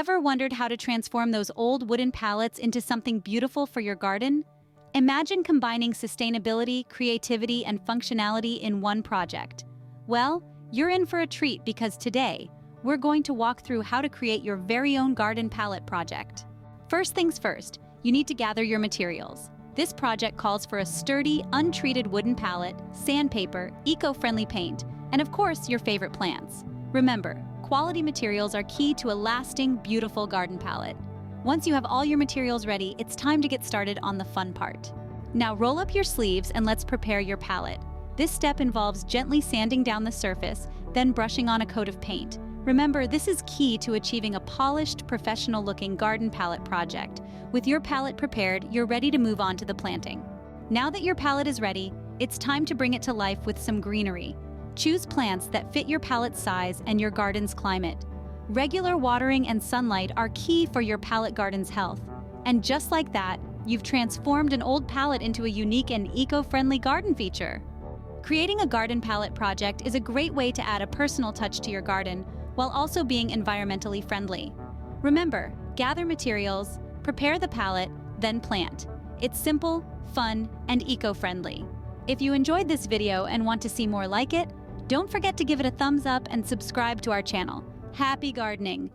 Ever wondered how to transform those old wooden pallets into something beautiful for your garden? Imagine combining sustainability, creativity, and functionality in one project. Well, you're in for a treat because today, we're going to walk through how to create your very own garden pallet project. First things first, you need to gather your materials. This project calls for a sturdy, untreated wooden pallet, sandpaper, eco-friendly paint, and of course, your favorite plants. Remember, quality materials are key to a lasting, beautiful garden pallet. Once you have all your materials ready, it's time to get started on the fun part. Now roll up your sleeves and let's prepare your pallet. This step involves gently sanding down the surface, then brushing on a coat of paint. Remember, this is key to achieving a polished, professional-looking garden pallet project. With your pallet prepared, you're ready to move on to the planting. Now that your pallet is ready, it's time to bring it to life with some greenery. Choose plants that fit your pallet's size and your garden's climate. Regular watering and sunlight are key for your pallet garden's health. And just like that, you've transformed an old pallet into a unique and eco-friendly garden feature. Creating a garden pallet project is a great way to add a personal touch to your garden while also being environmentally friendly. Remember, gather materials, prepare the pallet, then plant. It's simple, fun, and eco-friendly. If you enjoyed this video and want to see more like it, don't forget to give it a thumbs up and subscribe to our channel. Happy gardening!